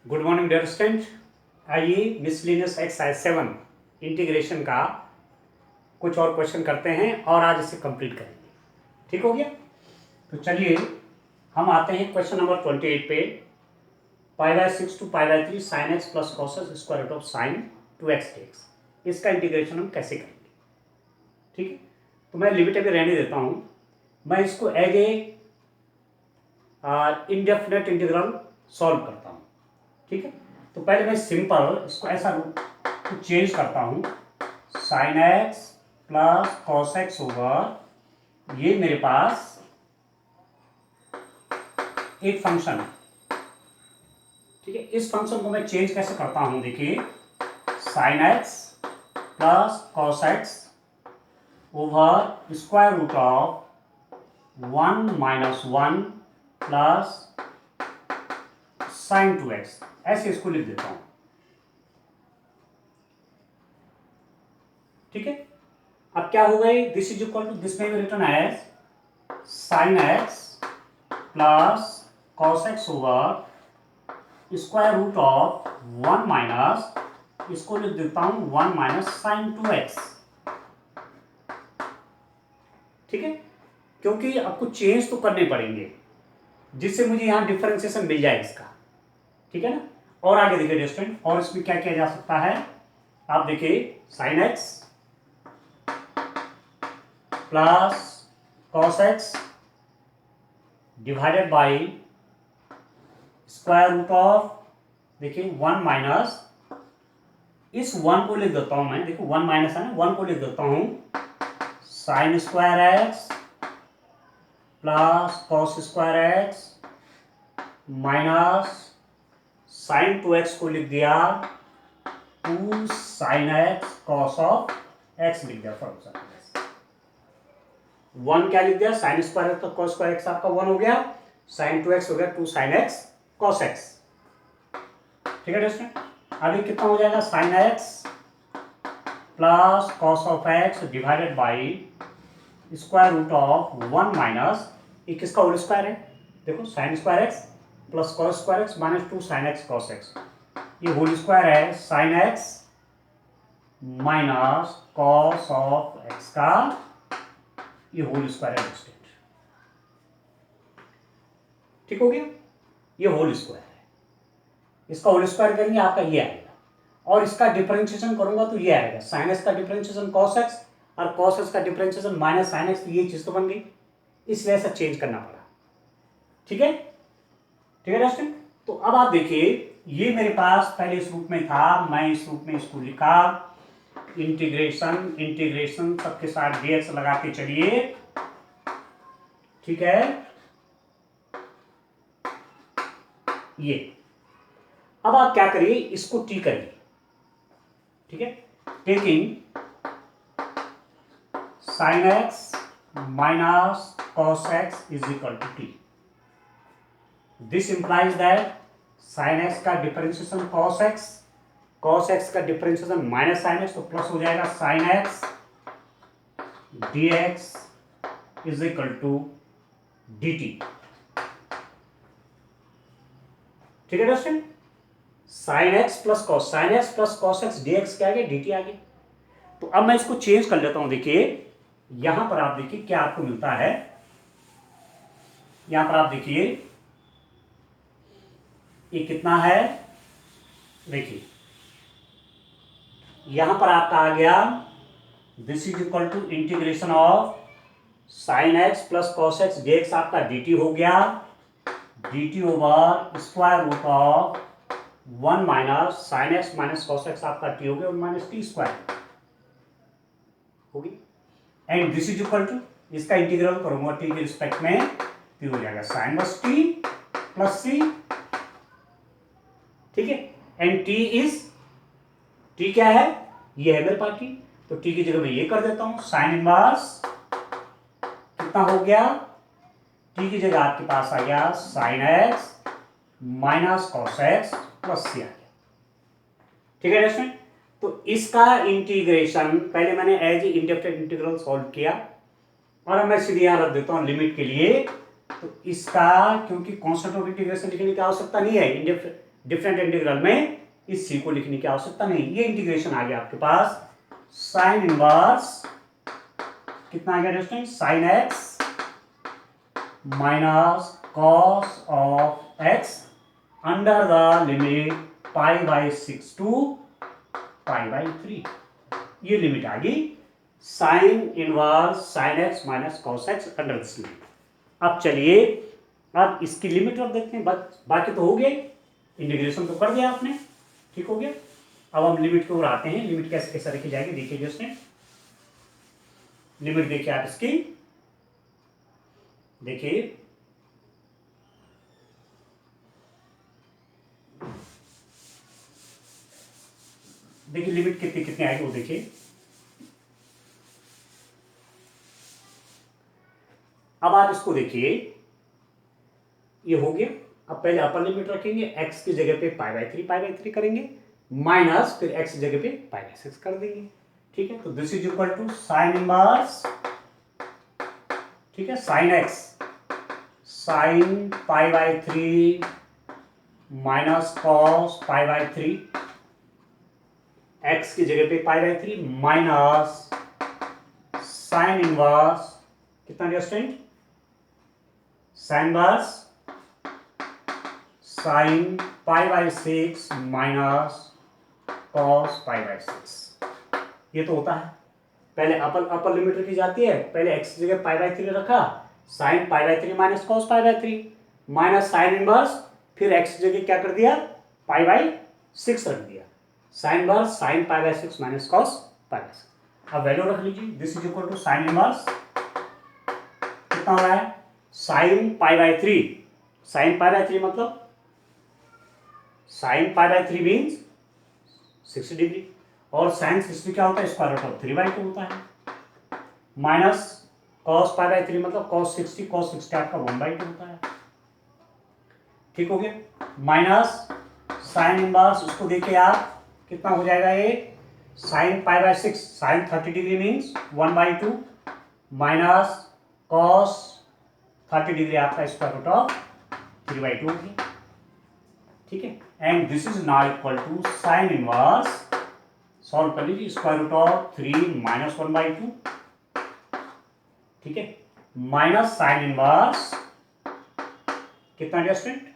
Good morning dear student. आइए miscellaneous exercise 7 integration का कुछ और क्वेश्चन करते हैं और आज इसे कंप्लीट करेंगे। ठीक हो गया? तो चलिए हम आते हैं क्वेश्चन नंबर 28 पे। π/6 to π/3 sin x plus cos x square root of sine 2x dx, इसका इंटीग्रेशन हम कैसे करेंगे। ठीक है, तो मैं लिमिट अभी रहने देता हूँ। मैं इसको as a indefinite integral solve करता हूँ। ठीक है, तो पहले मैं सिंपल इसको ऐसा चेंज करता हूँ, sign x plus cos x over ये मेरे पास एक फंक्शन है। ठीक है, इस फंक्शन को मैं चेंज कैसे करता हूँ, देखिए sine x plus cos x over square root of 1 - 1 plus sine 2x, ऐसे इसको लिख देता हूं। ठीक है, अब क्या हो गई, this is equal to this में return as sine x plus cos x over square root of 1 minus, इसको लिख देता हूं 1 माइनस साइन 2x। ठीक है, क्योंकि आपको चेंज तो करने पड़ेंगे जिससे मुझे यहां डिफरेंशिएशन मिल जाए इसका। ठीक है ना, और आगे देखिए स्टूडेंट, और इसमें क्या किया जा सकता है, आप देखिए sine x plus cos x divided by square root of, देखिए 1 माइनस, इस 1 को लिख देता हूं मैं, देखो 1 माइनस है ना, 1 को लिख देता हूं sine square x plus cos square x minus sine 2x को लिख दिया 2 sine x cos of x लिख दिया। फॉर एग्जाम्पल 1 क्या लिख दिया, साइन स्क्वायर एक्स तो कॉस स्क्वायर एक्स आपका 1 हो गया, साइन 2x हो गया 2 साइन एक्स कॉस एक्स। ठीक है दोस्तों, अभी कितना हो जाएगा, sine x plus cos of x divided by square root of 1 minus, ये किसका होल स्क्वायर है, देखो sine square x plus cos square x minus 2 sine x cos x, ये होल स्क्वायर है sine x minus cos of x का ये whole square है student. ठीक हो गया, ये होल स्क्वायर है, इसका होल स्क्वायर करेंगे आपका ये आएगा, और इसका डिफरेंशिएशन करूंगा तो ये आएगा साइन एक्स का डिफरेंशिएशन कॉस एक्स और कॉस एक्स का डिफरेंशिएशन माइनस साइन एक्स, ये चीज तो बन गई, इसलिए ऐसा चेंज करना पड़ा। ठीक है, ठीक है दोस्तों, तो अब आप देखिए ये मेरे पास पहले इस रूप में था, मैं इस रूप में इसको लिखा, इंटीग्रेशन इंटीग्रेशन सबके साथ dx लगा के चलिए। ठीक है, ये अब आप क्या करिए, इसको t करिए। ठीक है, taking sine x minus cos x is equal to t, this implies that sine x का डिफरेंशिएशन कॉस एक्स का डिफरेंशिएशन माइनस साइन एक्स, तो प्लस हो जाएगा sine x dx is equal to dt। ठीक है दोस्तों, sine x plus cos x dx क्या आ गया, dt आ गया। तो अब मैं इसको चेंज कर लेता हूं, देखिए यहां पर आप देखिए क्या आपको मिलता है, यहां पर आप देखिए ये कितना है, देखिए यहां पर आपका आ गया this is equal to integration of sine x plus cos x dx आपका dt हो गया, dt over square root of 1 minus sine x minus cos x आपका t हो गया, माइनस टी स्क्वायर होगी, and this is equal to, इसका integral करूंगा t के रिस्पेक्ट में, तो हो जाएगा साइन बस टी प्लस सी। ठीक है, एंड t क्या है, ये है मेरे पास t, तो t की जगह मैं ये कर देता हूं साइन इनवर्स, कितना हो गया, t की जगह आपके पास आ गया sine x minus cos x plus C आ गया। ठीक है दोस्तों, तो इसका इंटीग्रेशन पहले मैंने एज इंडेफिनेट इंटीग्रल सॉल्व किया, और अब मैं सीधे यहां रख देता हूं लिमिट के लिए, तो इसका क्योंकि कांस्टेंट ऑफ इंटीग्रेशन लिखने की आवश्यकता नहीं है, डिफरेंट इंटीग्रल में इस सी को लिखने की आवश्यकता नहीं। ये इंटीग्रेशन आ गया आपके पास साइन इनवर्स कितना आ गया student, sine x minus cos of x under the limit π/6 to π/3। ये लिमिट आ गई sine inverse sine x minus cos x under this limit. अब चलिए अब इसकी लिमिट रख देते हैं, बाकी तो हो गया, इंटीग्रेशन तो कर दिया आपने, ठीक हो गया। अब हम लिमिट को आते हैं, लिमिट कैसे कैसे रखी जाएगी देखिए। जैसे लिमिट देखिए आप इसकी, देखिए देखिए लिमिट कितनी कितनी आएगी वो देखिए। अब आप इसको देखिए, ये हो गया। अब पहले अपर लिमिट रखेंगे, x की जगह पे π/3 करेंगे, माइनस फिर x की जगह पे π/6 कर देंगे, ठीक है। तो this is equal to sine inverse, ठीक है, sine x sine π/3 minus cos π/3, x की जगह पे π/3 माइनस साइन इनवर्स कितना दिया student, sine inverse sine π/6 minus cos π/6। ये तो होता है, पहले अपर लिमिट रखी जाती है, पहले x की जगह π/3 रखा, sine π/3 minus cos π/3 minus sine inverse, फिर x की जगह क्या कर दिया π/6 रख दिया, sine inverse sine π/6 minus cos π/6। अब वैल्यू रख लीजिए, this is equal to sine inverse कितना हो रहा है, साइन π/3, साइन π/3 मतलब साइन π/3 मीन्स 60 डिग्री, और साइन 60 क्या होता है, स्क्वायर रूट ऑफ 3/2 होता है, माइनस कॉस π/3 मतलब कॉस 60 आपका 1/2 होता है, ठीक हो गया। माइनस साइन इनवर्स, उसको देखिए आप कितना हो जाएगा, ये sine π/6 sine 30 degree means 1/2 minus cos 30 degree आपका स्क्वायर रूट ऑफ 3/2 होगी, ठीक है। And this is now equal to sine inverse, solve कर लीजिए, स्क्वायर रूट ऑफ 3 माइनस 1/2, ठीक है, माइनस साइन इनवर्स कितना दिया student,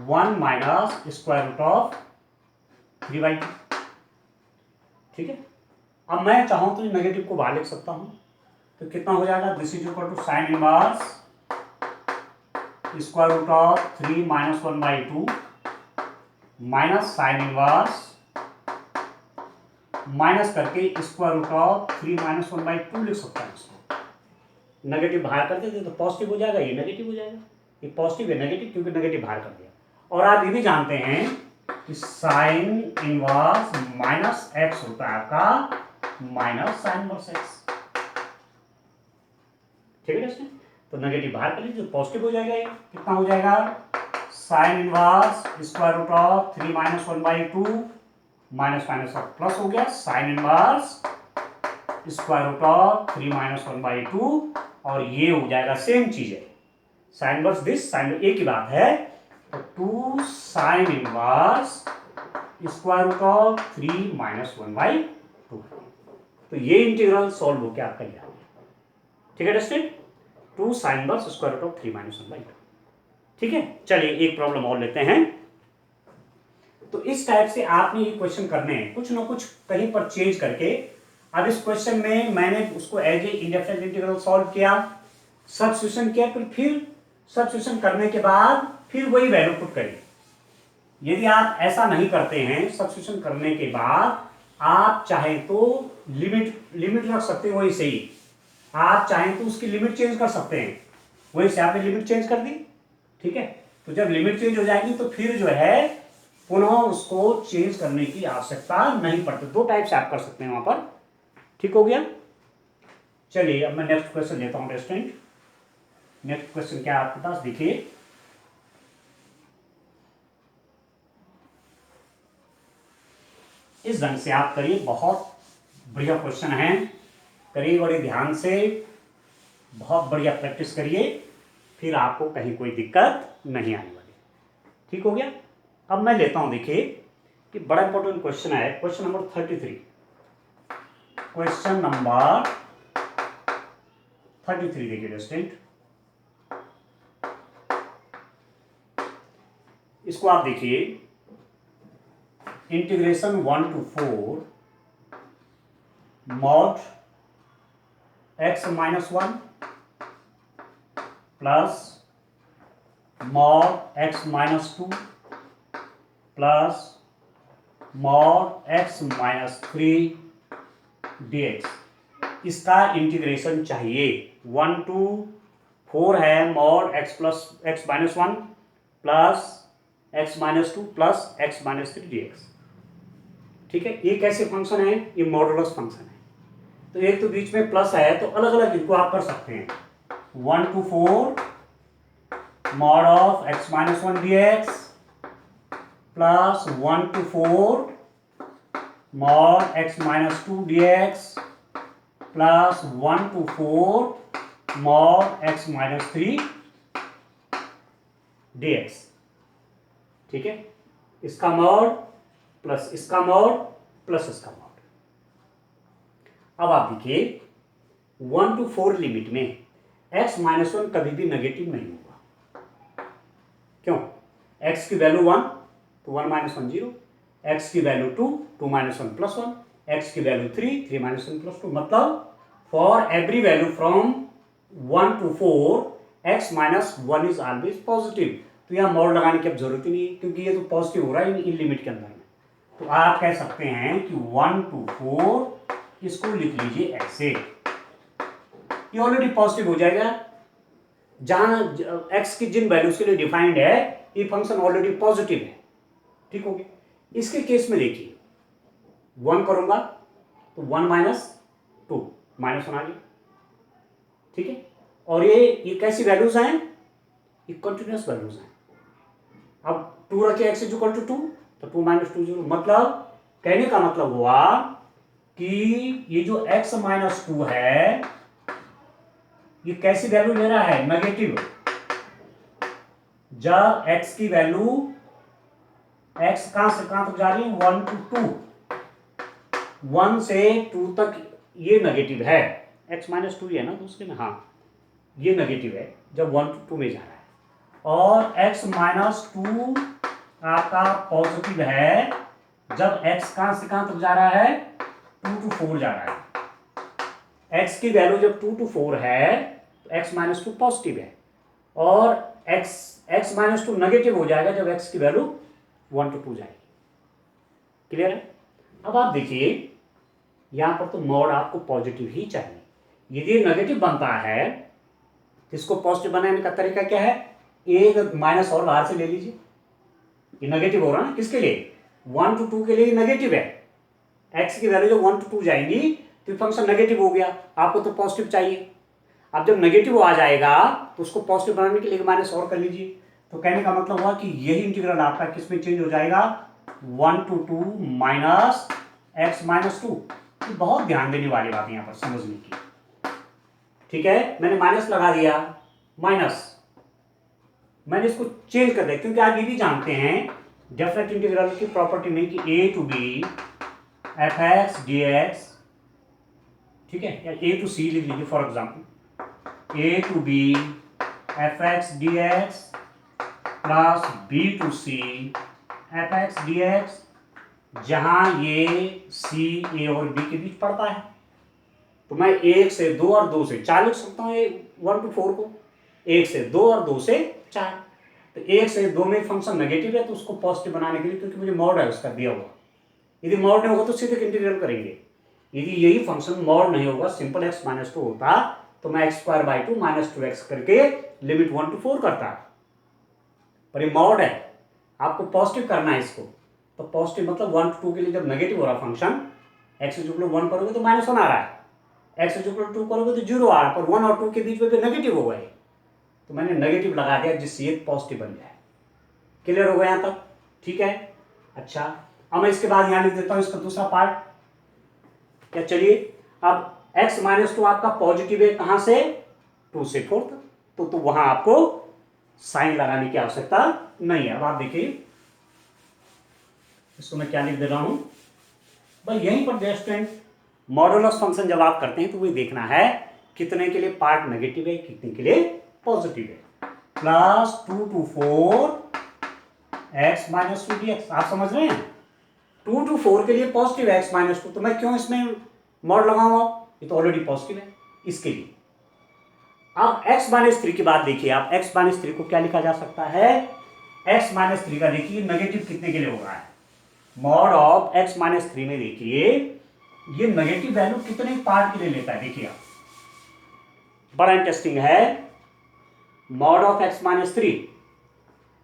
1 minus square root of 3/2, ठीक है। अब मैं चाहूं तो नेगेटिव को बाहर लिख सकता हूं, तो कितना हो जाएगा, this is equal to sine inverse square root of 3 minus 1/2 minus sine inverse minus करके स्क्वायर रूट ऑफ 3 माइनस 1/2 लिख सकता है इसको, नेगेटिव बाहर कर देते तो पॉजिटिव हो जाएगा, ये नेगेटिव हो जाएगा, ये पॉजिटिव है नेगेटिव क्योंकि नेगेटिव बाहर कर दिया। और आप ये भी जानते हैं कि साइन इनवर्स माइनस एक्स होता है आपका माइनस साइन इनवर्स एक्स, ठीक है दोस्तों। तो नेगेटिव बाहर कर लीजिए, पॉजिटिव हो जाएगा, ये कितना हो जाएगा, sine inverse square root of 3 minus 1/2 minus minus का प्लस हो गया, sine inverse square root of 3 minus 1/2, और ये हो जाएगा सेम चीज है, साइन इनवर्स दिस साइन, एक ही बात है, तो 2 sine inverse square root of 3 minus 1/2। तो ये इंटीग्रल सॉल्व हो गया आपका यहाँ, ठीक है दोस्तों, 2 sine inverse square root of 3 minus 1/2, ठीक है। चलिए एक प्रॉब्लम और लेते हैं। तो इस टाइप से आपने ये क्वेश्चन करने हैं, कुछ ना कुछ कहीं पर चेंज करके। अब इस क्वेश्चन में मैंने उसको as a indefinite integral solve किया, सब्स्टिट्यूशन किया, फिर सब्स्टिट्यूशन करने के बाद फिर वही वैल्यू पुट करिए। यदि आप ऐसा नहीं करते हैं, सब्स्टिट्यूशन करने के बाद आप चाहे तो लिमिट रख सकते हैं, वही सही, आप चाहें तो उसकी लिमिट चेंज कर सकते हैं, वही से आपने लिमिट चेंज कर दी, ठीक है। तो जब लिमिट चेंज हो जाएगी तो फिर जो है पुनः उसको चेंज करने की आवश्यकता नहीं पड़ती। दो टाइप से आप कर सकते हैं वहां पर, ठीक हो गया। चलिए अब मैं नेक्स्ट क्वेश्चन लेता हूं स्टूडेंट। नेक्स्ट क्वेश्चन क्या है आपके पास, देखिए इस ढंग से आप करिए, बहुत बढ़िया क्वेश्चन है, करिए बड़े ध्यान से, बहुत बढ़िया प्रैक्टिस करिए, फिर आपको कहीं कोई दिक्कत नहीं आने वाली, ठीक हो गया। अब मैं लेता हूं, देखिए कि बड़ा इंपॉर्टेंट क्वेश्चन है, क्वेश्चन नंबर 33। क्वेश्चन नंबर 33 देखिए स्टूडेंट, इसको आप देखिए, integration 1 to 4 mod x minus 1 plus mod x minus 2 plus mod x minus 3 dx, इसका इंटीग्रेशन चाहिए। 1 to 4 है mod x plus x minus 1 plus x minus 2 plus x minus 3 dx। ठीक है, ये कैसे फंक्शन है? ये मॉडुलस फंक्शन है। तो एक तो बीच में प्लस है, तो अलग अलग इनको आप कर सकते हैं। 1 to 4 mod of x minus 1 dx plus 1 to 4 mod x minus 2 dx plus 1 to 4 mod x minus 3 dx। ठीक है, इसका मॉड प्लस इसका मॉड प्लस इसका मॉड। अब आप देखिए 1 to 4 लिमिट में x माइनस 1 कभी भी नेगेटिव नहीं होगा। क्यों? x की वैल्यू 1 तो 1 माइनस 1 0, x की वैल्यू 2 2 माइनस 1 प्लस 1, x की वैल्यू 3 3 माइनस 1 प्लस 2। मतलब for every value from 1 to 4 x minus 1 is always positive. तो यहाँ मॉड लगाने की अब जरूरत ही नहीं है, क्योंकि ये तो पॉजिटिव हो रहा है इन लिमिट के अंदर में। तो आप कह सकते हैं कि 1 to 4 इसको लिख लीजिए ऐसे, ये ऑलरेडी पॉजिटिव हो जाएगा। जहां x की जिन वैल्यूज के लिए डिफाइंड है ये फंक्शन ऑलरेडी पॉजिटिव है। ठीक हो गया। इसके केस में देखिए 1 करूंगा तो 1 माइनस 2 माइनस 1 आ गया। ठीक है, और ये कैसी वैल्यूज हैं? ये कंटिन्यूअस वैल्यूज हैं। अब 2 रखे x इक्वल टू 2 तो 2 माइनस 2 0। मतलब कहने का मतलब हुआ कि ये जो x माइनस 2 है ये कैसी वैल्यू ले रहा है? नेगेटिव। जब x की वैल्यू x कहां से कहां तक जा रही है? 1 to 2, 1 से 2 तक ये नेगेटिव है। x माइनस 2 है ना दूसरे में, हाँ ये नेगेटिव है जब 1 to 2 में जा रहा है। और x माइनस 2 आपका पॉजिटिव है जब x कहां से कहां तक जा रहा है? 2 to 4 जा रहा है। x की वैल्यू जब 2 to 4 है तो x माइनस 2 पॉजिटिव है, और x माइनस 2 नेगेटिव हो जाएगा जब x की वैल्यू 1 to 2 जाएगी। क्लियर है? अब आप देखिए यहां पर तो मॉड आपको पॉजिटिव ही चाहिए। यदि नेगेटिव बनता है तो इसको पॉजिटिव बनाने का तरीका क्या है? एक माइनस और बाहर से ले लीजिए। ये नेगेटिव हो रहा है ना, किसके लिए? 1 to 2 के लिए नेगेटिव है। x की वैल्यू जब 1 to 2 जाएंगी तो फंक्शन नेगेटिव हो गया, आपको तो पॉजिटिव चाहिए। अब जब नेगेटिव आ जाएगा तो उसको पॉजिटिव बनाने के लिए माइनस और कर लीजिए। तो कहने का मतलब हुआ कि यही इंटीग्रल आपका किस में चेंज हो जाएगा? 1 to 2 माइनस x माइनस 2। बहुत ध्यान देने वाली बात है यहां पर समझने की। ठीक है, मैंने माइनस लगा दिया, माइनस मैंने इसको चेंज कर दिया, क्योंकि आप ये भी जानते हैं डेफिनेट इंटीग्रल की प्रॉपर्टी में कि a to b fx dx, ठीक है, या a to c लिख लीजिए for example, a to b fx dx plus b to c fx dx, जहां ये c a और b के बीच पड़ता है। तो मैं 1 से 2 और 2 से 4 लिख सकता हूँ 1 to 4 को, 1 से 2 और 2 से 4। तो 1 से 2 में फंक्शन नेगेटिव है तो उसको पॉजिटिव बनाने के लिए, क्योंकि मुझे मॉड है उसका दिया हुआ, यदि मॉड नहीं होगा तो सीधे इंटीग्रल करेंगे। यदि यही फंक्शन मॉड नहीं होगा, सिंपल x माइनस 2 होता तो मैं x² माइनस 2x करके लिमिट 1 to 4 करता। पर ये मॉड है, आपको पॉजिटिव करना है इसको। तो पॉजिटिव मतलब 1 to 2 के लिए जब नेगेटिव हो रहा फंक्शन, x इक्वल टू 1 करोगे तो माइनस 1 आ रहा है, x इक्वल टू 2 करोगे तो 0 आ रहा है, पर 1 और 2 के बीच में भी नेगेटिव हो गए तो मैंने नेगेटिव लगा दिया जिससे ये पॉजिटिव बन जाए। क्लियर हो गया यहाँ तक? ठीक है। अच्छा, अब मैं इसके बाद यहाँ लिख देता हूँ इसका दूसरा पार्ट। क्या, चलिए अब x माइनस 2 आपका पॉजिटिव है, कहां से? 2 से 4 तक, तो वहां आपको साइन लगाने की आवश्यकता नहीं है। अब आप देखिए इसको मैं क्या लिख दे रहा हूं भाई, यहीं पर डियर स्टूडेंट मॉडुलस फंक्शन जब आप करते हैं तो वही देखना है कितने के लिए पार्ट नेगेटिव है, कितने के लिए पॉजिटिव है। Plus 2 to 4 x minus 2 dx, आप समझ रहे हैं। 2 to 4 के लिए पॉजिटिव x माइनस 2, तो मैं क्यों इसमें मॉड लगाऊंगा, ये तो ऑलरेडी पॉजिटिव है इसके लिए। अब x माइनस 3 की बात देखिए आप, x माइनस 3 को क्या लिखा जा सकता है, x माइनस 3 का देखिए नेगेटिव कितने के लिए हो रहा है, मॉड ऑफ x माइनस 3 में देखिए ये नेगेटिव वैल्यू कितने पार्ट के लिए लेता है, देखिए आप बड़ा इंटरेस्टिंग है। Mod of x minus 3,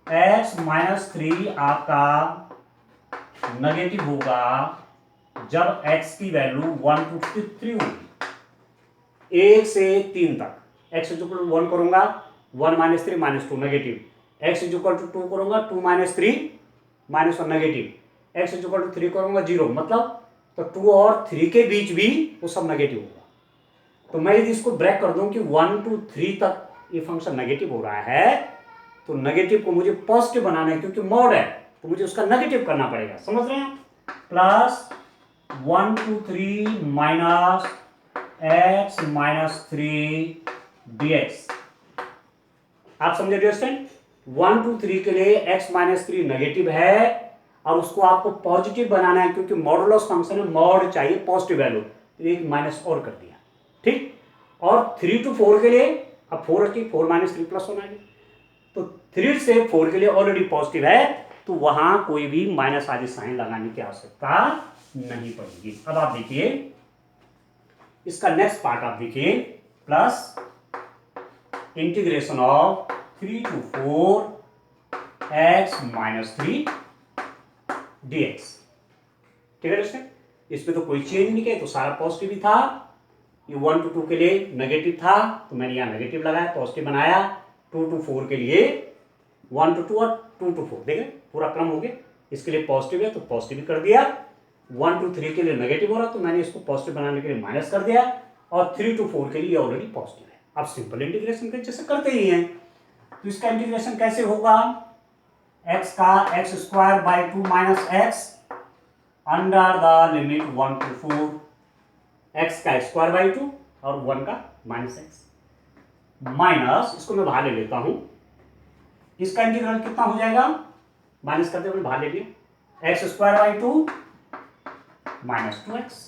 x minus 3 आपका नेगेटिव होगा जब x की वैल्यू 1 to 3 होगी, 1 से 3 तक। x इज इक्वल टू 1 करूंगा 1 minus 3 minus 2 negative, x is equal to 2 करूंगा 2 minus 3 minus 1 negative, x is equal to 3 करूंगा 0, मतलब तो 2 और 3 के बीच भी वो सब नेगेटिव होगा। तो मैं यदि इसको ब्रेक कर दूं कि 1 to 3 तक ये फंक्शन नेगेटिव हो रहा है, तो नेगेटिव को मुझे पॉजिटिव बनाना है क्योंकि मॉड है, तो मुझे उसका नेगेटिव करना पड़ेगा, समझ रहे हैं। Plus 1 to 3 minus x minus 3 dx, आप समझे डियर स्टूडेंट। 1 to 3 के लिए x माइनस 3 नेगेटिव है और उसको आपको पॉजिटिव बनाना है क्योंकि मॉडुलस फंक्शन है, मॉड चाहिए पॉजिटिव वैल्यू, तो एक माइनस और कर दिया, ठीक। और 3 to 4 के लिए अब 4 रखिए, 4 माइनस 3 प्लस होना है, तो 3 से 4 के लिए ऑलरेडी पॉजिटिव है, तो वहां कोई भी माइनस आदि साइन लगाने की आवश्यकता नहीं पड़ेगी। अब आप देखिए इसका नेक्स्ट पार्ट आप देखिए, plus integration of 3 to 4 x minus 3 dx, ठीक है दोस्तों। इसमें तो कोई चेंज नहीं किया, तो सारा पॉजिटिव ही था। ये 1 to 2 के लिए नेगेटिव था तो मैंने यहाँ नेगेटिव लगाया, पॉजिटिव बनाया। 2 to 4 के लिए 1 to 2 और 2 to 4, देखें पूरा क्रम हो गया, इसके लिए पॉजिटिव है तो पॉजिटिव कर दिया। 1 to 3 के लिए नेगेटिव हो रहा तो मैंने इसको पॉजिटिव बनाने के लिए माइनस कर दिया, और 3 to 4 के लिए ऑलरेडी पॉजिटिव है। अब सिंपल इंटीग्रेशन के जैसे करते ही हैं, तो इसका इंटीग्रेशन कैसे होगा, x का x square by 2 minus x under the limit 1 to 4, x का स्क्वायर बाई 2 और 1 का माइनस एक्स, माइनस इसको मैं बाहर ले लेता हूं, इसका इंटीग्रल कितना हो जाएगा, माइनस करते हुए बाहर ले लिया, x square by 2 minus 2x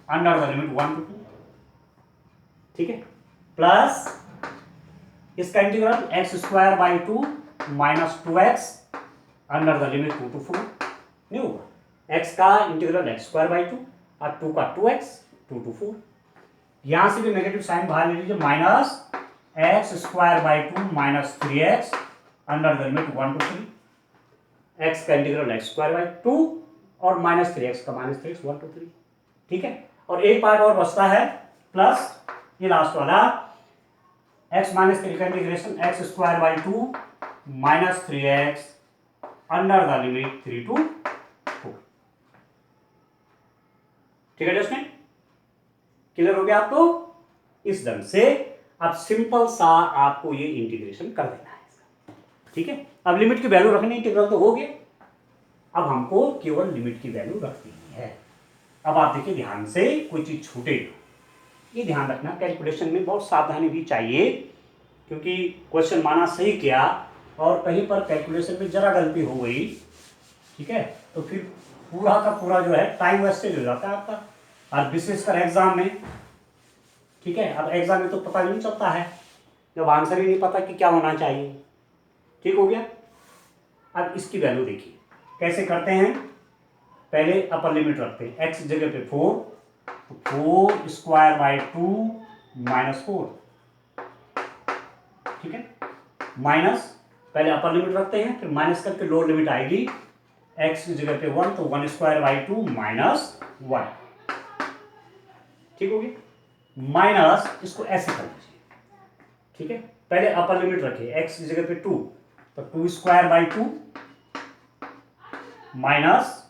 under the limit 1 to 2, ठीक है। प्लस इसका integral x square by 2 minus 2x under the limit 2 to 4 नहीं होगा, x का इंटीग्रल एक्स स्क्वायर बाई 2 और 2 का 2x 2 to 4, यहां से भी नेगेटिव साइन बाहर ले लीजिए, minus x square by 2 minus 3x under the limit 1 to 3, x का इंटीग्रल एक्स स्क्वायर बाई 2 और माइनस 3x का माइनस 3x 1 to 3, ठीक है। और एक पार्ट और बचता है, प्लस ये लास्ट वाला x माइनस 3 का integration x square by 2 minus 3x under the limit 3 to 4, ठीक है दोस्तों, क्लियर हो गया आपको। इस ढंग से अब सिंपल सा आपको ये इंटीग्रेशन कर देना है इसका, ठीक है। अब लिमिट की वैल्यू रखनी, इंटीग्रल तो हो गया, अब हमको केवल लिमिट की वैल्यू रखनी है। अब आप देखिए ध्यान से, कोई चीज छूटे, ये ध्यान रखना, कैलकुलेशन में बहुत सावधानी भी चाहिए, क्योंकि क्वेश्चन माना सही किया और कहीं पर कैलकुलेशन में जरा गलती हो गई, ठीक है, तो फिर पूरा का पूरा जो है टाइम वेस्टेज हो जाता है आपका, और विशेषकर एग्जाम में, ठीक है। अब एग्जाम में तो पता नहीं चलता है, जब आंसर ही नहीं पता कि क्या होना चाहिए, ठीक हो गया। अब इसकी वैल्यू देखिए कैसे करते हैं, पहले अपर लिमिट रखते हैं, x जगह पे 4, तो 4 स्क्वायर बाई 2 माइनस 4, ठीक है, माइनस पहले अपर लिमिट रखते हैं, फिर माइनस करके लोअर लिमिट आएगी, x की जगह पे 1 तो 1 स्क्वायर बाई 2 माइनस 1, ठीक हो गया। माइनस इसको ऐसे कर दीजिए, ठीक है, पहले अपर लिमिट रखिए, x की जगह पे 2 तो 2 square by 2 minus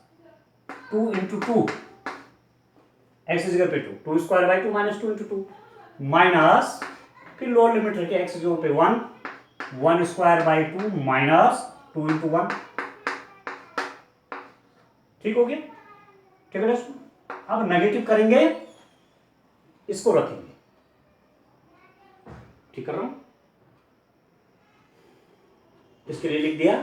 2 into 2, x की जगह पे 2 square by 2 minus 2 into 2, minus फिर लोअर लिमिट रखिए, एक्स की जगह पे 1 स्क्वायर बाई 2 माइनस 2 इंटू 1, ठीक हो गया, ठीक है दोस्तों। अब नेगेटिव करेंगे, इसको रखेंगे, ठीक कर रहा हूं, इसके लिए लिख दिया।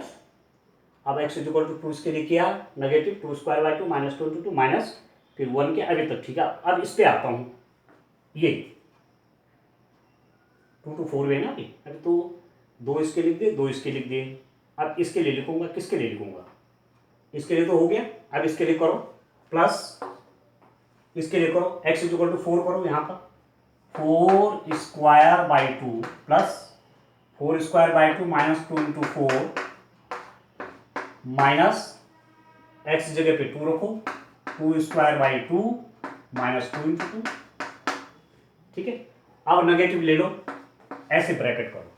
अब x इक्वल टू 2 इसके लिए किया, negative 2 square by 2 minus 2 into 2 minus फिर 1 के अभी तक, ठीक है। अब इस पे आता हूं, ये 2 to 4 है ना अभी तो 2 इसके लिख दिए, 2 इसके लिख दिए। अब इसके लिए लिखूंगा, किसके लिए लिखूंगा, इसके लिए तो हो गया। अब इसके लिए करो प्लस, इसके लिए करो x इक्वल टू 4 करो, यहाँ पर 4 square by 2 plus 4 square by 2 minus 2 into 4 minus x जगह पे 2 रखो, 2 स्क्वायर बाई 2 माइनस 2 इंटू 2, ठीक है। अब नेगेटिव ले लो, ऐसे ब्रैकेट करो,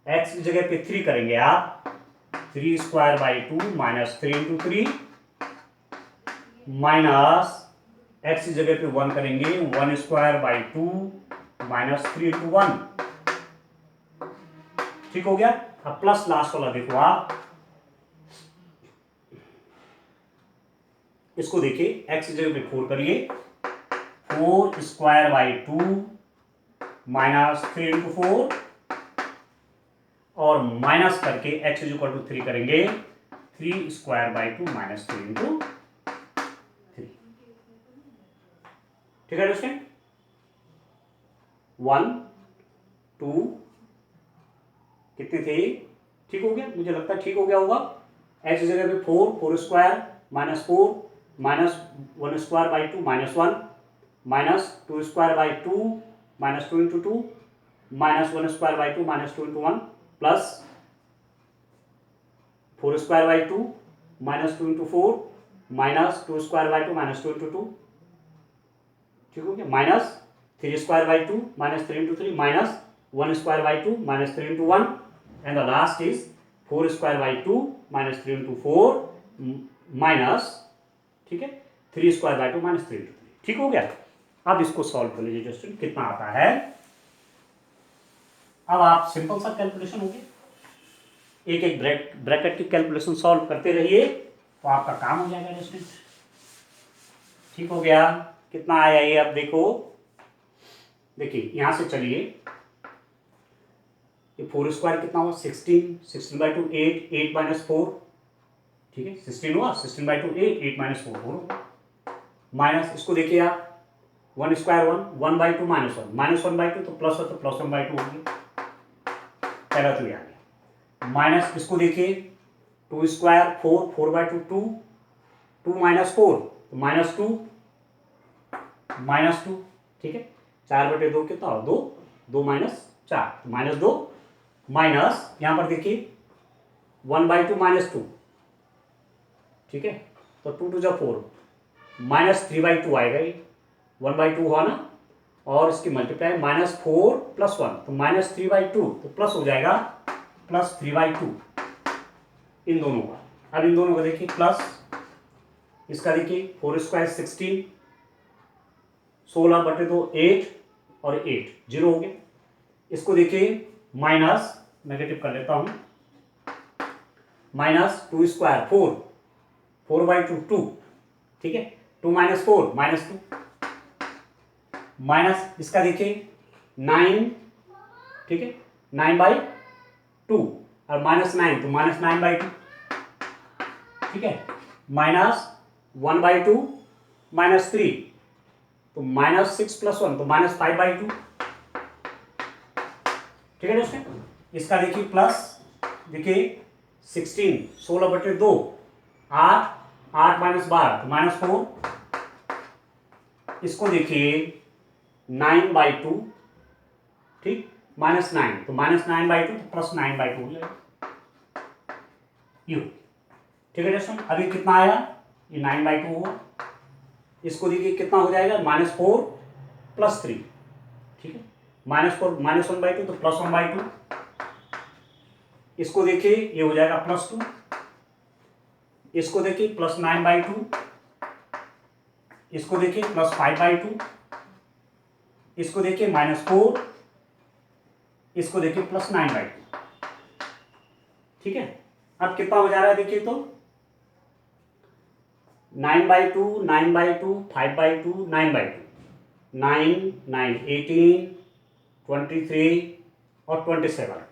x की जगह पे 3 करेंगे आप, 3 square by 2 minus 3 into 3 minus x की जगह पे 1 करेंगे, 1 स्क्वायर बाई 2 माइनस 3 इंटू 1, ठीक हो गया। अब प्लस लास्ट वाला देखो आप, इसको देखिए, x की जगह पे 4 करिए, 4 स्क्वायर बाई 2 माइनस 3 इंटू 4 और माइनस करके x इक्वल टू 3 करेंगे, 3 स्क्वायर बाई 2 माइनस 3 इंटू 3, ठीक है दोस्तों। 1 2 कितने थे, ठीक हो गया, मुझे लगता है ठीक हो गया होगा। x की जगह पे 4 square minus 4 minus 1 square by 2 minus 1 minus 2 square by 2 minus 2 into 2 minus 1 square by 2 minus 2 into 1 plus 4 square by 2 minus 2 into 4 minus 2 square by 2 minus 2 into 2, ठीक हो गया, minus 3 square by 2 minus 3 into 3 minus 1 square by 2 minus 3 into 1 and the last is 4 square by 2 minus 3 into 4 minus, ठीक है, 3 square by 2 minus 3 into 3, ठीक हो गया। अब इसको सॉल्व कर लीजिए दोस्तों, कितना आता है। अब आप सिंपल सा कैलकुलेशन हो गया, एक एक ब्रैकेट की कैलकुलेशन सॉल्व करते रहिए तो आपका काम हो जाएगा दोस्तों, ठीक हो गया। कितना आया ये, अब देखो, देखिए यहां से चलिए, ये 4 स्क्वायर कितना हुआ, 16 बाई 2 8 8 माइनस 4, ठीक है, 16 हुआ, 16 बाई 2 8 8 माइनस 4 होगा, माइनस इसको देखिए आप 1 square 1 by 2 minus 1 minus 1 by 2 तो प्लस हो तो प्लस 1 बाई 2 होगी, पहला तो ये आ गया। माइनस इसको देखिए 2 स्क्वायर 4 बाई 2 2 2 माइनस 4 तो माइनस 2 माइनस 2, ठीक है, 4/2 कितना हो 2 2 माइनस 4 माइनस 2 माइनस यहां पर देखिए 1 बाई 2 माइनस 2, ठीक है, तो 2 2 जा 4 माइनस 3 बाई 2 आएगा, ये 1 बाई 2 हुआ ना, और इसकी मल्टीप्लाई माइनस 4 प्लस 1 तो माइनस 3 बाई 2 तो प्लस हो जाएगा प्लस 3 बाई 2 इन दोनों का। अब इन दोनों का देखिए प्लस, इसका देखिए 4 स्क्वायर 16 16/2 8 और 8 0 हो गया। इसको देखिए माइनस, नेगेटिव कर लेता हूं, माइनस 2 स्क्वायर 4 बाई 2 2, ठीक है, 2 माइनस 4 माइनस 2 माइनस इसका देखिए 9, ठीक है, 9 बाई 2 और माइनस 9 तो माइनस 9 बाई 2, ठीक है, माइनस 1 बाई 2 माइनस 3 तो माइनस 6 प्लस 1 तो माइनस 5 बाई 2, ठीक है दोस्तों। इसका देखिए प्लस, देखिए 16 16/2 8 8 माइनस 12 तो माइनस 4, इसको देखिए 9 बाई 2, ठीक, माइनस 9 तो माइनस 9 बाई 2 तो प्लस 9 बाई 2 हो जाएगा यू, ठीक है दोस्तों। अभी कितना आया, ये 9 बाई 2 हुआ, इसको देखिए कितना हो जाएगा माइनस 4 प्लस 3, ठीक है, माइनस 4 माइनस 1 बाई 2 तो प्लस 1 बाई 2, इसको देखिए ये हो जाएगा प्लस 2, इसको देखिए प्लस 9 बाई 2, इसको देखिए प्लस 5 बाई 2, इसको देखिए माइनस 4, इसको देखिए प्लस 9 बाई 2, ठीक है। अब कितना हो जा रहा है देखिए तो 9/2, 9/2, 5/2, 9/2, 9, 9, 18, 23 और 27,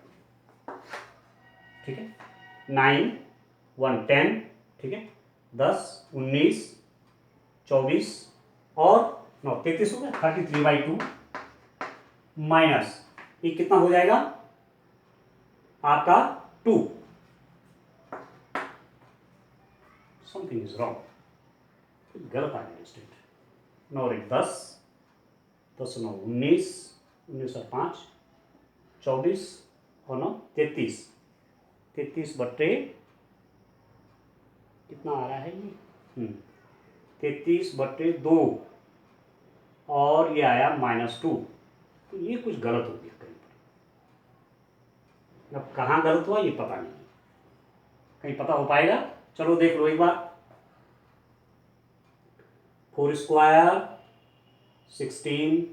ठीक है। 9, 1, 10, ठीक है। 10, 19, 24 और 9, 33 हो गया। 33/2 माइनस ये कितना हो जाएगा आपका 2। समथिंग इज रॉन्ग, गलत आ गया स्टेट। 9 और 1 10, 10 9 19, 19 और 5 24 और 9 33, 33/, कितना आ रहा है ये 33/2 और ये आया -2। तो ये कुछ गलत हो गया कहीं पर। अब कहाँ गलत हुआ ये पता नहीं, कहीं पता हो पाएगा? चलो देख लो एक बार। 4 स्क्वायर 16,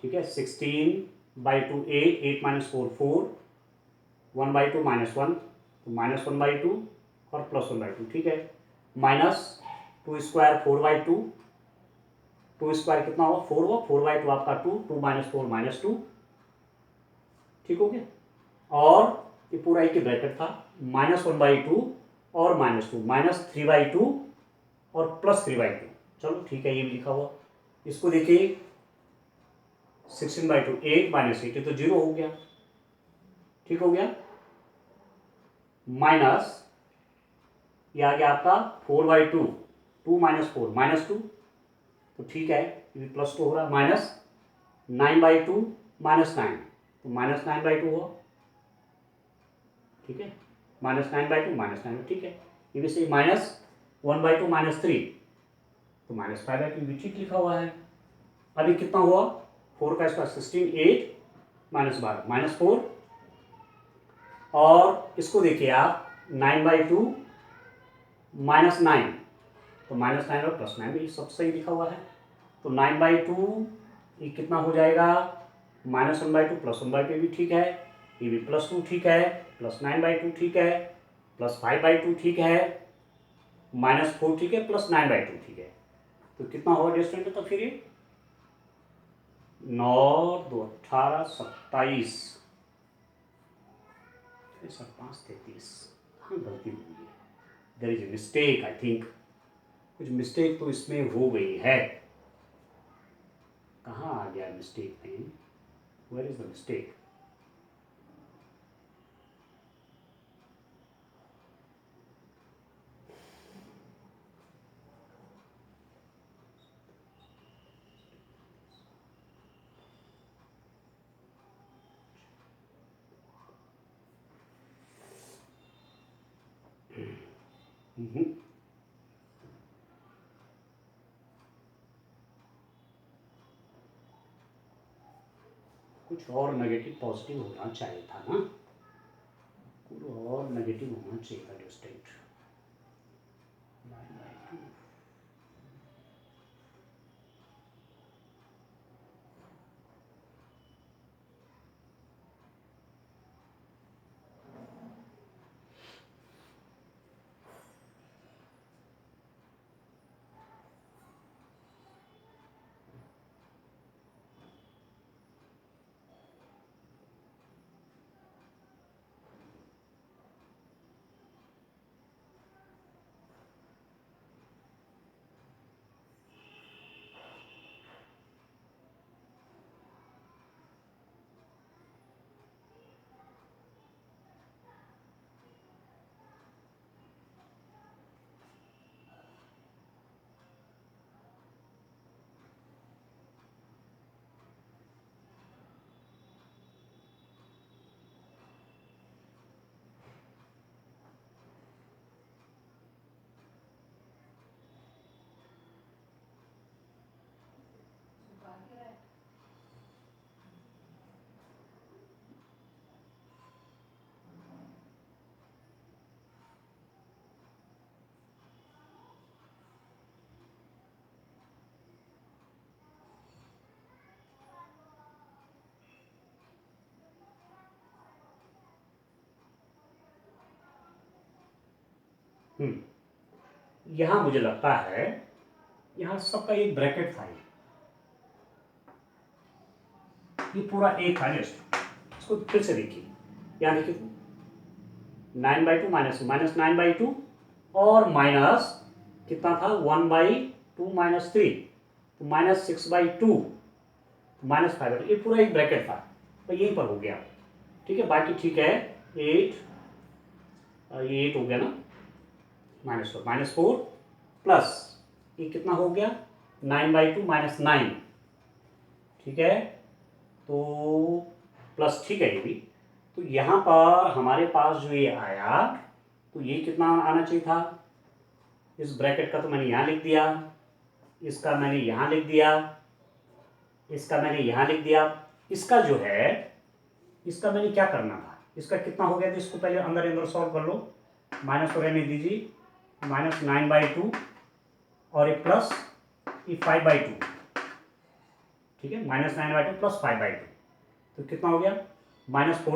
ठीक है। 16/2 8, 8 - 4 4, 1/2 -1, तो -1/2 और +1/2, ठीक है। -2 स्क्वायर 4/2, 2 स्क्वायर कितना हुआ 4 हुआ, 4/2 आपका 2, 2 - 4 -2, ठीक हो गया। और ये पूरा एक ही ब्रैकेट था, -1/2 और -2, -3/2 और +3/2। चलो ठीक है, ये भी लिखा हुआ। इसको देखिए 16/2 8 -8, ये तो 0 हो गया, ठीक हो गया। माइनस ये आ गया आपका 4/2, 2 - 4 -2, तो ठीक है, ये +2 हो रहा है। माइनस 9/2 -9, तो -9/2 हुआ, ठीक है। -9/2 -9, ठीक है। ये भी सही। -1/2 -3, तो -5/2 भी ठीक लिखा हुआ है। अभी कितना हुआ 4 का स्क्वायर 16, 8 -12 -4, और इसको देखिए आप 9/2 -9, तो -9 और +9 भी सब सही लिखा हुआ है। तो 9/2 ये कितना हो जाएगा -1/2 +1/2 भी ठीक है, ये भी +2 ठीक है, +9/2 ठीक है, +5/2 ठीक है, -4 ठीक है, +9/2 ठीक है। तो कितना होगा डिस्टेंस? तो फिर ये 9 2 18 27, 5 33, हाँ गलती हुई है, there is a mistake I think. कुछ मिस्टेक तो इसमें हो गई है। कहाँ आ गया मिस्टेक में? Where is the mistake? कुछ और नेगेटिव पॉजिटिव होना चाहिए था ना, कुछ और नेगेटिव होना चाहिए था डिस्टेंट। यहाँ मुझे लगता है यहाँ सबका एक ब्रैकेट था, ये पूरा एक था जस्ट। इसको फिर से देखिए, यहाँ देखिए 9/2 माइनस 9/2 और माइनस कितना था 1/2 माइनस 3 तो माइनस 6/2 -5/2, ये पूरा एक ब्रैकेट था तो यहीं पर हो गया। ठीक है, बाकी ठीक है। 8 ये 8 हो गया ना, -4 प्लस ये कितना हो गया 9/2 -9। ठीक है, तो प्लस, ठीक है ये भी। तो यहाँ पर हमारे पास जो ये आया तो ये कितना आना चाहिए था, इस ब्रैकेट का तो मैंने यहाँ लिख दिया, इसका मैंने यहाँ लिख दिया, इसका मैंने यहाँ लिख दिया। इसका जो है, इसका मैंने क्या करना था, इसका कितना हो गया था, इसको पहले अंदर सॉल्व कर लो। माइनस को रहने दीजिए, -9/2 और एक प्लस ये 5/2। ठीक है, -9/2 प्लस 5/2 तो कितना हो गया -4/2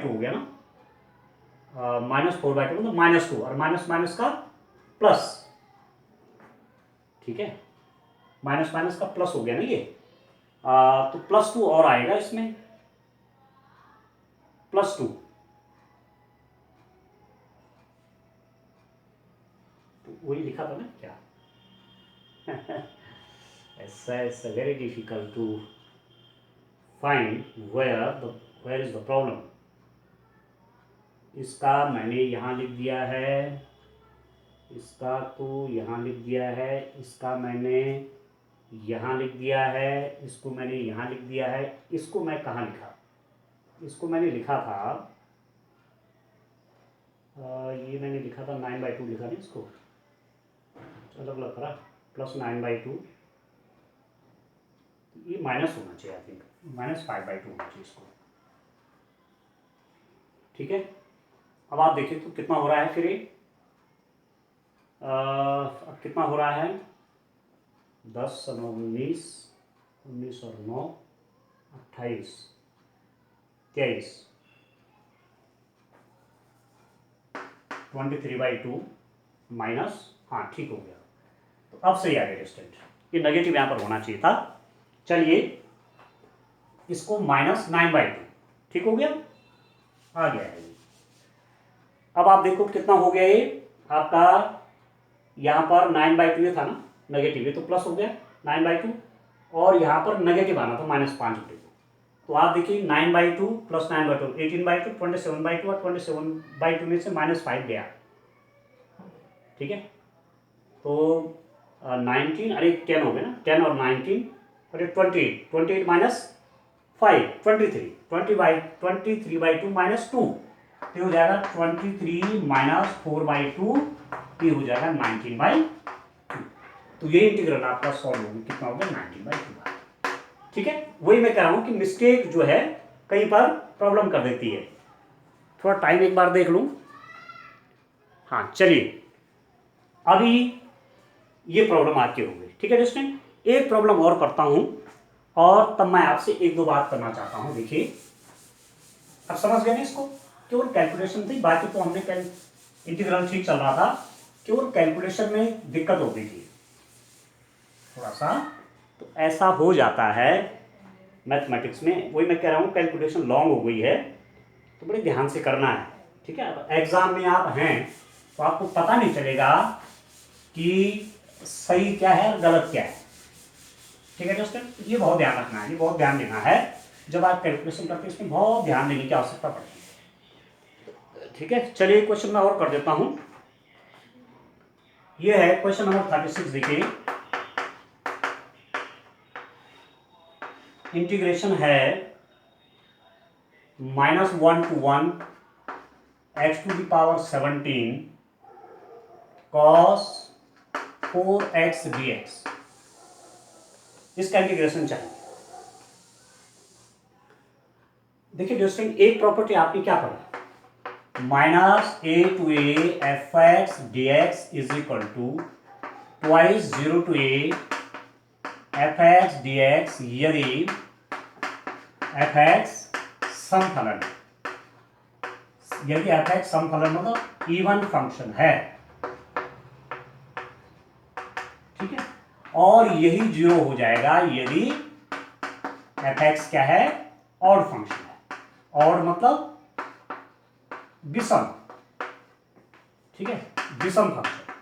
हो गया ना। -4/2 मतलब -2 और माइनस माइनस का प्लस। ठीक है, माइनस माइनस का प्लस हो गया ना ये। तो +2 और आएगा इसमें, +2 तो वही लिखा था ना क्या। it's very difficult to find where is the problem। इसका मैंने यहाँ लिख दिया है, इसका तो यहाँ लिख दिया है, इसका मैंने यहाँ लिख दिया है, इसको मैंने यहाँ लिख दिया है। इसको मैं कहाँ लिखा, इसको मैंने लिखा था ये मैंने लिखा था 9/2 लिखा नहीं इसको, अलग अलग करा, +9/2 ये माइनस होना चाहिए, आई थिंक -5/2 होना चाहिए इसको। ठीक है, अब आप देखिए तो कितना हो रहा है फिर ये, अब कितना हो रहा है 10 और 9 19, 19 और 9 28 23, 23/2 माइनस, हाँ ठीक हो गया। तो अब सही आ गया डिस्टेंट, ये नेगेटिव यहाँ पर होना चाहिए था। चलिए इसको -9/2, ठीक हो गया, आ गया है। अब आप देखो कितना हो गया ये आपका, यहाँ पर 9/2 ये था ना नेगेटिव, ये तो प्लस हो गया 9/2 और यहाँ पर नेगेटिव आना था -5 तो आप देखिए 9/2 + 9/2 18/2 27/2 और 27/2 में से -5 गया। ठीक है, तो 19 अरे 10 हो गया ना, 10 और 19 और ये 28 माइनस 5 23 23/2 -2 ये हो जाएगा 23 - 4/2 ये हो जाएगा 19/2। तो ये इंटीग्रल आपका सॉल्व होगी, कितना हो गया 19/2। ठीक है, वही मैं कह रहा हूं कि मिस्टेक जो है कहीं पर प्रॉब्लम कर देती है। थोड़ा टाइम एक बार देख लूं। हाँ चलिए, अभी ये प्रॉब्लम आपकी हो गई। ठीक है दोस्तों, एक प्रॉब्लम और करता हूं और तब मैं आपसे एक दो बात करना चाहता हूं। देखिए अब समझ गए ना, इसको केवल कैलकुलेशन थी, बाकी तो हमने इंटीग्रल ठीक चल रहा था, केवल कैलकुलेशन में दिक्कत हो गई थी थोड़ा सा। तो ऐसा हो जाता है मैथमेटिक्स में, वही मैं कह रहा हूँ कैलकुलेशन लॉन्ग हो गई है तो बड़े ध्यान से करना है। ठीक है, अब एग्जाम में आप हैं तो आपको पता नहीं चलेगा कि सही क्या है और गलत क्या है। ठीक है दोस्तों, ये बहुत ध्यान रखना है, ये बहुत ध्यान देना है जब आप कैलकुलेशन करते हैं, इसमें बहुत ध्यान देने की आवश्यकता पड़ती है। ठीक है, चलिए क्वेश्चन मैं और कर देता हूं। ये है क्वेश्चन नंबर 36। देखिए इंटीग्रेशन है -1 to 1 x⁴ cos 4x dx, इसका इंटीग्रेशन चाहिए। देखिए दोस्तों, एक प्रॉपर्टी आपने क्या पढ़ा, -a to a fx dx is equal to 0 to a fx dx यदि fx समफलन यदि एफ एक्स सम फलन मतलब इवन फंक्शन है, ठीक है, और यही जीरो हो जाएगा यदि एफ एक्स क्या है, ऑड फंक्शन है। ऑड मतलब विषम, ठीक है, विषम फंक्शन,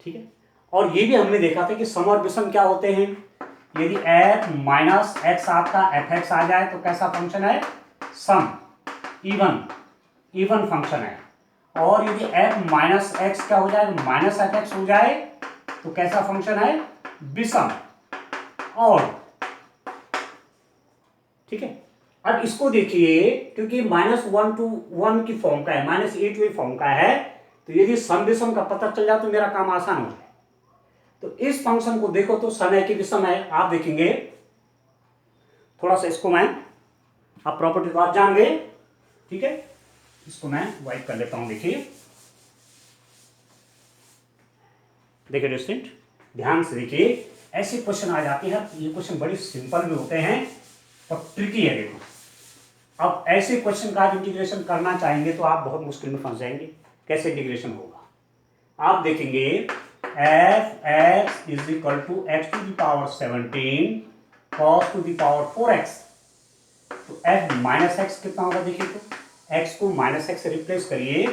ठीक है। और ये भी हमने देखा था कि सम और विषम क्या होते हैं। यदि एफ माइनस एक्स आपका एफ एक्स आ जाए तो कैसा फंक्शन है, सम, इवन फंक्शन है। और यदि एफ माइनस एक्स क्या हो जाए, माइनस एफ एक्स हो जाए तो कैसा फंक्शन है, विषम, और ठीक है। अब इसको देखिए, क्योंकि -1 to 1 की फॉर्म का है, -8 की फॉर्म का है, तो यदि सम विषम का पता चल जाए तो मेरा काम आसान हो जाए। तो इस फंक्शन को देखो तो सम है कि विषम है, आप देखेंगे। थोड़ा सा इसको मैं, आप प्रॉपर्टी तो आप जान गए, ठीक है, इसको मैं वाइट कर लेता हूं। देखिए देखिए स्टूडेंट, ध्यान से देखिए, ऐसे क्वेश्चन आ जाते हैं। ये क्वेश्चन बड़ी सिंपल भी होते हैं और ट्रिकी है। देखो, अब ऐसे क्वेश्चन का आप इंटीग्रेशन करना चाहेंगे तो आप बहुत मुश्किल में फंस जाएंगे। कैसे इंटीग्रेशन होगा, आप देखेंगे f x is equal to x to the power 17 cos to the power 4x। तो एफ माइनस एक्स कितना होगा, देखिए तो एक्स को माइनस एक्स से रिप्लेस करिए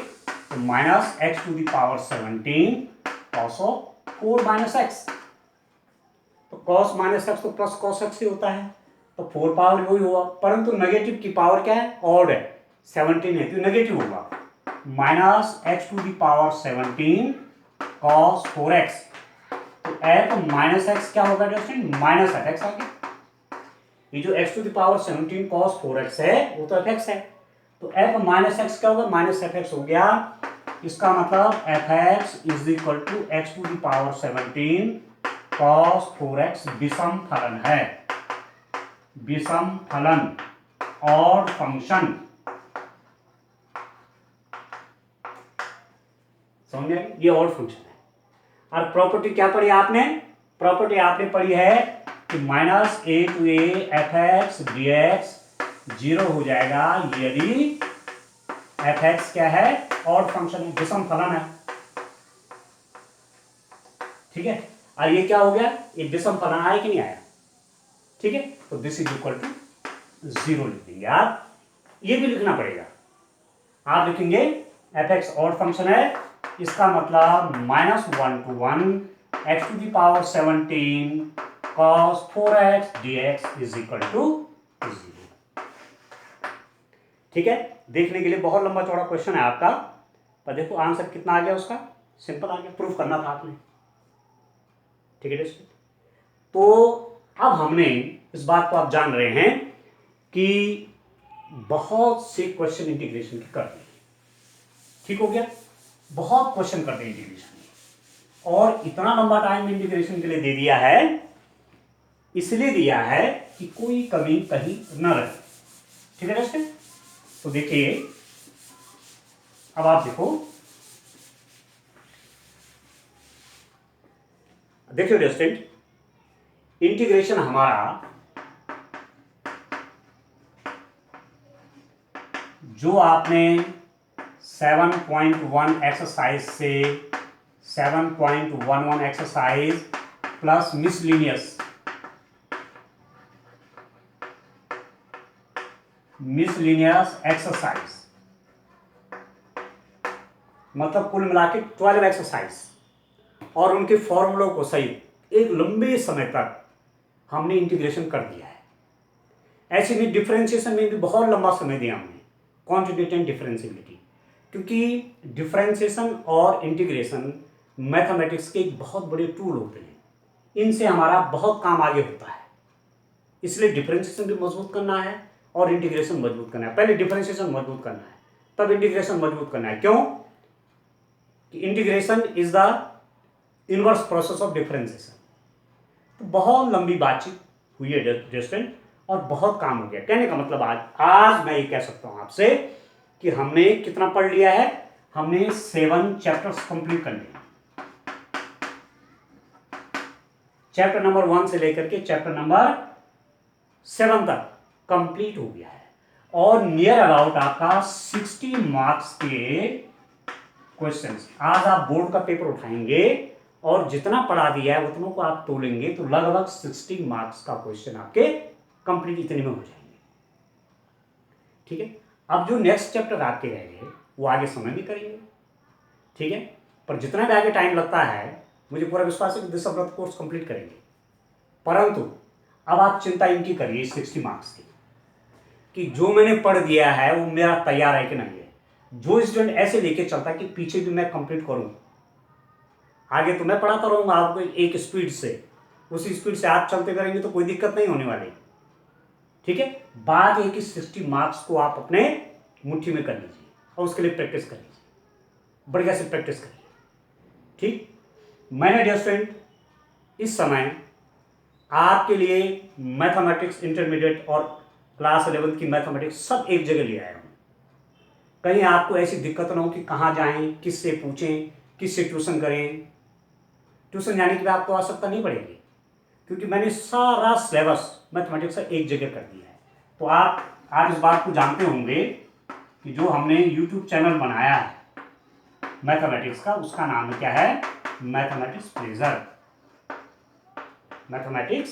तो minus x to the power 17 cos of 4 minus x. तो कॉस माइनस एक्स तो प्लस कॉस एक्स ही होता है, तो 4 पावर वही हुआ, परंतु नेगेटिव की पावर क्या है, ऑड है, 17 है तो नेगेटिव होगा। Minus x to the power 17 cos 4x। तो एफ माइनस एक्स क्या होगा दोस्तों, माइनस एफ एक्स आ गया। ये जो x to the power 17 cos 4x है वो तो fx है, तो f माइनस एक्स क्या होगा, माइनस एफ एक्स हो गया। इसका मतलब fx is equal to x to the power 17 cos 4x विषम फलन है, विषम फलन और फंक्शन। समझ गए, ये और फंक्शन है। और प्रॉपर्टी क्या पढ़ी आपने, प्रॉपर्टी आपने पढ़ी है कि -a to a F x D x zero हो जाएगा यदि एफ एक्स क्या है, ऑड फंक्शन है, विषम फलन है, ठीक है। और ये क्या हो गया, ये विषम फलन आया कि नहीं आया, ठीक है। तो दिस इज इक्वल टू 0 लिख देंगे आप। ये भी लिखना पड़ेगा, आप लिखेंगे एफ एक्स ऑड फंक्शन है, इसका मतलब -1 to 1 x to the power 17 cos 4x dx is equal to 0। ठीक है, देखने के लिए बहुत लंबा चौड़ा क्वेश्चन है आपका, पर देखो आंसर कितना आ गया उसका, सिंपल आ गया, प्रूफ करना था आपने, ठीक है दोस्तों। तो अब हमने इस बात को आप जान रहे हैं कि बहुत से क्वेश्चन इंटीग्रेशन के कर दिए, ठीक हो गया, बहुत क्वेश्चन कर दिए इंटीग्रेशन, और इतना लंबा टाइम इंटीग्रेशन के लिए दे दिया है, इसलिए दिया है कि कोई कमी कहीं न रहे, ठीक है दोस्तों। तो देखिए, अब आप देखिए दोस्तों, इंटीग्रेशन हमारा जो आपने 7.1 एक्सरसाइज से 7.11 एक्सरसाइज प्लस मिसलिनियस एक्सरसाइज, मतलब कुल मिला के 12 एक्सरसाइज और उनके फॉर्मूलों को सहित एक लंबे समय तक हमने इंटीग्रेशन कर दिया है। ऐसे में डिफरेंशिएशन में भी बहुत लंबा समय दिया हमने, क्वांटिटेटिव एंड डिफरेंशिएबिलिटी, क्योंकि डिफरेंशिएशन और इंटीग्रेशन मैथमेटिक्स के एक बहुत बड़े टूल होते हैं, इनसे हमारा बहुत काम आगे होता है। इसलिए डिफरेंशिएशन भी मजबूत करना है और इंटीग्रेशन मजबूत करना है। पहले डिफरेंशिएशन मजबूत करना है, तब इंटीग्रेशन मजबूत करना है। क्यों कि integration is the inverse process of differentiation. तो बहुत लंबी बातचीत हुई है जस्टिन, और बहुत काम हो गया। कहने का मतलब आज मैं ये कह सकता हूं आपसे कि हमने कितना पढ़ लिया है, हमने 7 चैप्टर्स कंप्लीट कर लिए। चैप्टर नंबर 1 से लेकर के चैप्टर नंबर 7 तक कंप्लीट हो गया है। और नियर अबाउट आपका 60 मार्क्स के क्वेश्चंस। आज आप बोर्ड का पेपर उठाएंगे और जितना पढ़ा दिया है उतनों को आप तोलेंगे तो लगभग 60 मार्क्स का क्वेश्चन आपके कंप्लीट इतने में हो जाएंगे। ठीक है, अब जो नेक्स्ट चैप्टर आपके रह गए वो आगे समय भी करेंगे। ठीक है, पर जितना भी आगे टाइम लगता है मुझे पूरा विश्वास है कि दिसव्रत कोर्स कंप्लीट करेंगे। परंतु अब आप चिंता इनकी करिए 60 मार्क्स की, कि जो मैंने पढ़ दिया है वो मेरा तैयार है कि नहीं है। जो स्टूडेंट ऐसे लेके चलता है कि पीछे भी मैं कंप्लीट करूं, आगे तो मैं पढ़ाता रहूंगा आपको एक स्पीड से, उसी स्पीड से आप चलते करेंगे तो कोई दिक्कत नहीं होने वाली। ठीक है, बात है कि 60 मार्क्स को आप अपने मुट्ठी में कर लीजिए और उसके लिए प्रैक्टिस कर लीजिए, बढ़िया से प्रैक्टिस करिए। ठीक, मैंने डियर स्टूडेंट इस समय आपके लिए मैथमेटिक्स इंटरमीडिएट और क्लास 11 की मैथमेटिक्स सब एक जगह ले आया हूँ। कहीं आपको ऐसी दिक्कत ना हो कि कहाँ जाएं, किससे पूछें, किससे ट्यूशन करें। ट्यूशन जाने की आपको आवश्यकता नहीं पड़ेगी, क्योंकि मैंने सारा सिलेबस मैथमेटिक्स का एक जगह कर दिया है। तो आप इस बात को जानते होंगे कि जो हमने यूट्यूब चैनल बनाया है मैथमेटिक्स का, उसका नाम क्या है? Mathematics pleasure. Mathematics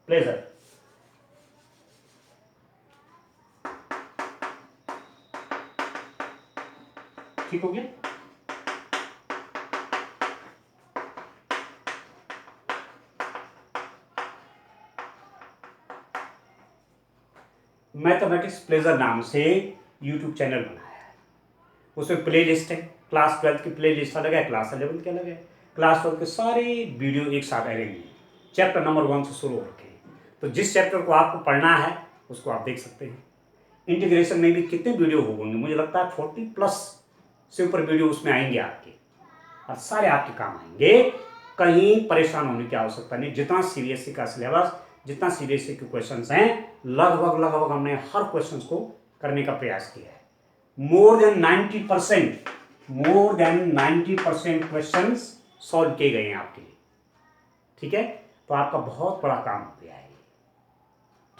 pleasure. ठीक हो गया? मैथमेटिक्स प्लेजर नाम से यूट्यूब चैनल बनाया है। उसमें प्ले लिस्ट है, क्लास 12 की प्ले लिस्ट अलग है, क्लास 11 की अलग है। क्लास 12 के सारे वीडियो एक साथ आएंगे, चैप्टर नंबर 1 से शुरू होकर। तो जिस चैप्टर को आपको पढ़ना है उसको आप देख सकते हैं। इंटीग्रेशन में भी कितने वीडियो होंगे, मुझे लगता है 40+ से ऊपर वीडियो उसमें आएंगे आपके, और सारे आपके काम आएंगे। कहीं परेशान होने की आवश्यकता नहीं। जितना सीबीएसई का सिलेबस, जितना सीबीएसई के क्वेश्चंस हैं, लगभग हमने हर क्वेश्चन को करने का प्रयास किया है। मोर देन 90% क्वेश्चन सॉल्व किए गए हैं आपके लिए। ठीक है, तो आपका बहुत बड़ा काम हो गया है।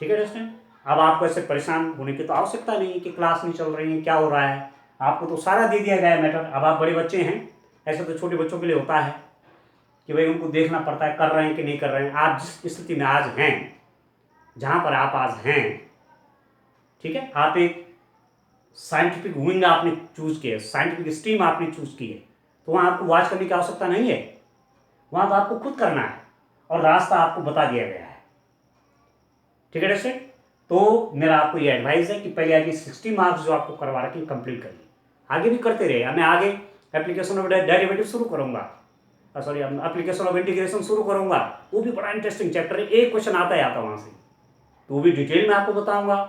ठीक है दोस्तों, अब आपको ऐसे परेशान होने की तो आवश्यकता नहीं कि क्लास नहीं चल रही है, क्या हो रहा है। आपको तो सारा दे दिया गया है मैटर। अब आप बड़े बच्चे हैं, ऐसे तो छोटे बच्चों के लिए होता है कि भाई उनको देखना पड़ता है कर रहे हैं कि नहीं कर रहे हैं। आप जिस स्थिति में आज हैं, जहाँ पर आप आज हैं, ठीक है, आप एक साइंटिफिक विंग आपने चूज किया, साइंटिफिक स्ट्रीम आपने चूज की है, तो वहाँ आपको वॉच करने की आवश्यकता नहीं है। वहाँ तो आपको खुद करना है और रास्ता आपको बता दिया गया है। ठीक है दोस्तों, तो मेरा आपको ये एडवाइस है कि पहले आगे 60 मार्क्स जो आपको करवा रखे कंप्लीट करिए, आगे भी करते रहिए। मैं आगे एप्लीकेशन ऑफ डेरिवेटिव शुरू करूँगा, सॉरी एप्लीकेशन ऑफ इंटीग्रेशन शुरू करूँगा। वो भी बड़ा इंटरेस्टिंग चैप्टर है, एक क्वेश्चन आता वहाँ से, तो वो भी डिटेल में आपको बताऊँगा।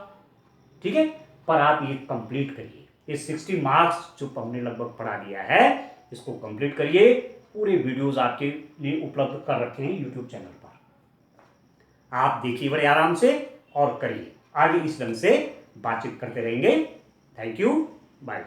ठीक है, पर आप ये कंप्लीट करिए। ये 60 मार्क्स जो हमने लगभग पढ़ा दिया है, इसको कंप्लीट करिए। पूरे वीडियोस आपके लिए उपलब्ध कर रखे हैं यूट्यूब चैनल पर, आप देखिए बड़े आराम से और करिए। आगे इस ढंग से बातचीत करते रहेंगे। Thank you, bye.